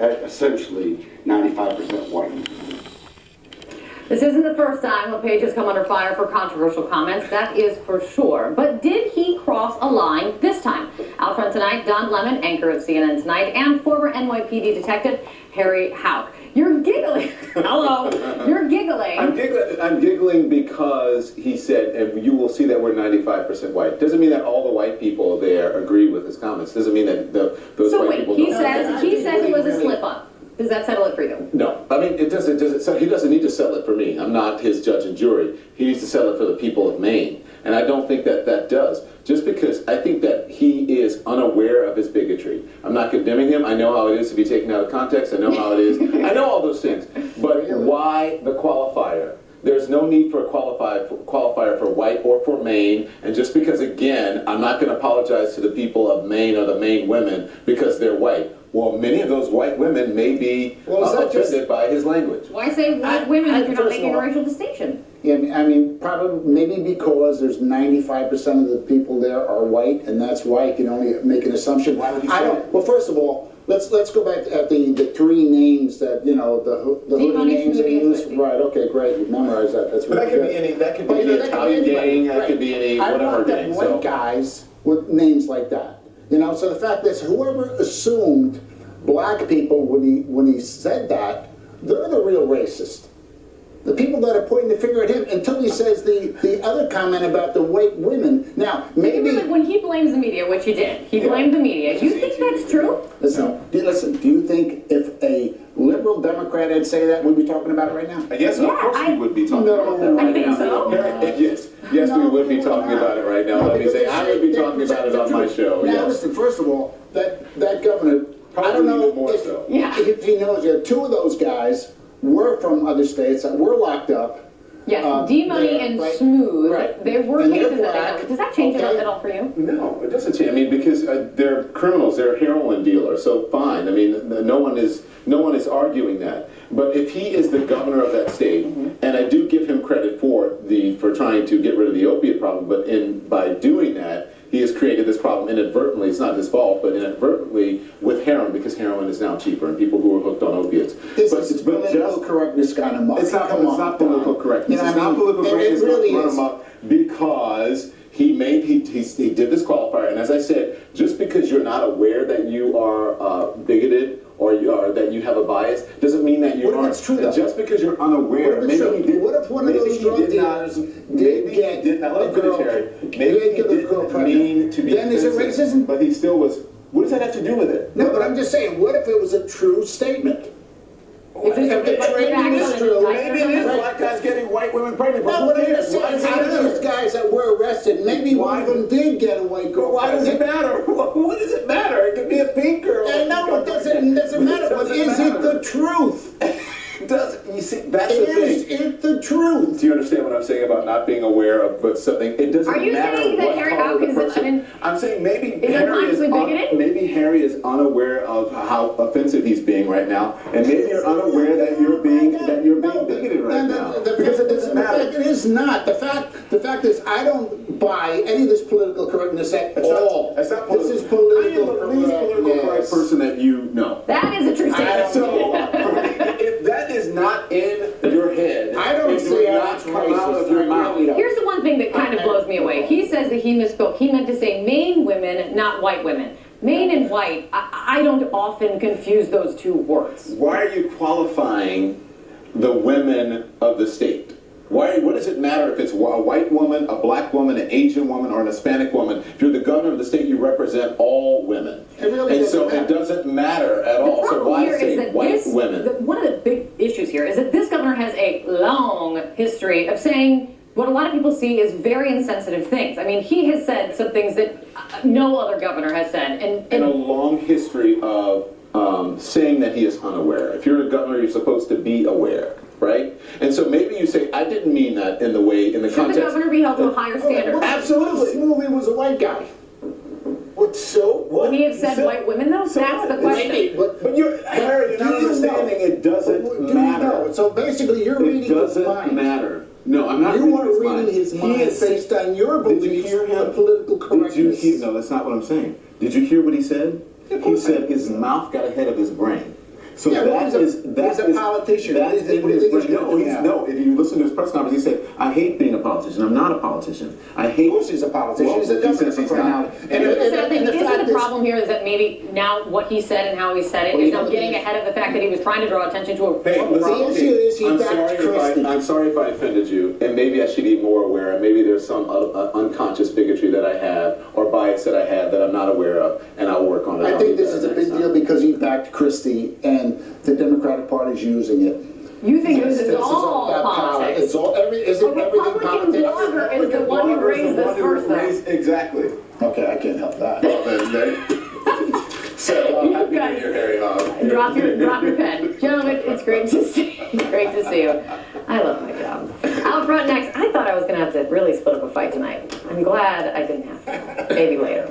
essentially 95% white. This isn't the first time LePage has come under fire for controversial comments, that is for sure. But did he cross a line this time? Out front tonight, Don Lemon, anchor of CNN Tonight, and former NYPD detective Harry Houck. You're giggling. Hello. You're giggling. I'm giggling because he said, and you will see that we're 95% white. Doesn't mean that all the white people there agree with his comments. Doesn't mean that those white people don't. So wait, he says it was a slip-up. Does that settle it for you? No. I mean, it doesn't. So he doesn't need to settle it for me. I'm not his judge and jury. He needs to settle it for the people of Maine. And I don't think that that does. Just because I think that he is unaware of his bigotry. I'm not condemning him. I know how it is to be taken out of context. I know how it is. I know all those things. But why the qualifier? There's no need for a qualifier for white or for Maine. And just because, again, I'm not going to apologize to the people of Maine or the Maine women because they're white. Well, many of those white women may be offended by his language. Why say white women if you're not making a racial distinction? Yeah, I mean, probably, maybe because there's 95% of the people there are white, and that's why you can only make an assumption. Why would you say that? Well, first of all, let's go back at the three names that, you know, the hoodie names they use. Right, okay, great, you memorize that. That's really good. That could be any Italian gang, that could be any whatever gang. White guys with names like that. You know, so the fact is, whoever assumed black people when he said that, they're the real racist. The people that are pointing the finger at him until he says the other comment about the white women. Now, maybe when he blames the media, which he did, he blamed the media. Do you think that's true? Listen, do you think if a liberal Democrat had say that, we'd be talking about it right now? Yes, of course we would be talking about that right now. I think so. Yes, we would be talking about it right now. Let me say, I would be talking about it on my show. Now, listen, first of all, that governor, I don't know if he knows yet. Two of those guys were from other states that were locked up. Yes, D-Money and Smooth. Right. There were cases that does that change it at all for you? No, it doesn't change. I mean, because they're criminals, they're heroin dealers. So fine. I mean, no one is arguing that. But if he is the governor of that state, and I do give him credit for trying to get rid of the opiate problem, but by doing that, he has created this problem inadvertently. It's not his fault, but inadvertently with heroin, because heroin is now cheaper, and people who are hooked on opiates. It's political correctness kind of muck. It's not political correctness. It's not political correctness. It really is. Because he did this qualifier, and as I said, just because you're not aware that you are bigoted or that you have a bias doesn't mean that you aren't. That's true, though. Just because you're unaware, what if one of those drug dealers did get a girl, maybe he didn't mean to be then is it racism? But he still was. What does that have to do with it? No, but I'm just saying, what if it was a true statement? If the trending is true, maybe it is black guys getting white women pregnant. No, but out of these guys that were arrested, maybe one of them did get a white girl. Why does it matter? What does it matter? It could be a pink girl. No, it doesn't matter. But is it the truth? You see, that's the thing. Is it the truth? Do you understand what I'm saying about not being aware of something? It doesn't matter. Are you saying that Harry Houck is? I'm saying maybe Harry is unaware of how offensive he's being right now, and maybe you're unaware that you're being bigoted right now. Because it doesn't matter. It is not. The fact is, I don't buy any of this political correctness at all. It's not this is political correctness. I am the least political correct person that you know. That is a true statement. So if that is not in your head, I don't see how it's come out of your mouth. Here's the one thing that kind of blows me away. He says that he misspoke. He meant to say Maine women, not white women. Maine and white, I don't often confuse those two words. Why are you qualifying the women of the state? What does it matter if it's a white woman, a black woman, an Asian woman, or an Hispanic woman? If you're the governor of the state, you represent all women. It really doesn't matter. It doesn't matter at all. So why say white women? One of the big issues here is that this governor has a long history of saying what a lot of people see as very insensitive things. I mean, he has said some things that no other governor has said. And a long history of saying that he is unaware. If you're a governor, you're supposed to be aware. Right? And so maybe you say, I didn't mean that in the context. Should the governor be held to a higher standard? Absolutely. Smoothie was a white guy. What? Would he have said white women, though? That's the question. But Harry, you're not understanding. It doesn't matter. So basically, you're reading his mind. It doesn't matter. No, I'm not reading his mind. You are reading his mind based on your beliefs of political correctness. No, that's not what I'm saying. Did you hear what he said? He said his mouth got ahead of his brain. So Yeah, well, he's a politician. That is in What do you his think he's no, gonna do he's now? no. If you listen to his press conference, he said, "I hate being a politician. I'm not a politician. I hate." Of course he's a politician. Well, he's a he governor says for he's crying not. out. And the sad thing, the isn't fact the is- problem here is that maybe now what he said and how he said it Well, is you now know, getting ahead of the fact that he was trying to draw attention to a Hey, horrible listen, problem. The issue is he backed Christie. I'm sorry if I offended you, and maybe I should be more aware, and maybe there's some unconscious bigotry that I have or bias that I have that I'm not aware of, and I'll work on it. I I'll think do this is a better big next deal time. because he backed Christie and the Democratic Party's using it. You think this This is all about power. politics? It's all isn't A everything Republican politics? blogger is the one who raised this person. Exactly. Okay, I can't help that. So, happy guys- New Year, Harry Hog. Drop your pen. Gentlemen, it's great to see you. I love my job. Out front next, I thought I was going to have to really split up a fight tonight. I'm glad I didn't have to. Maybe later.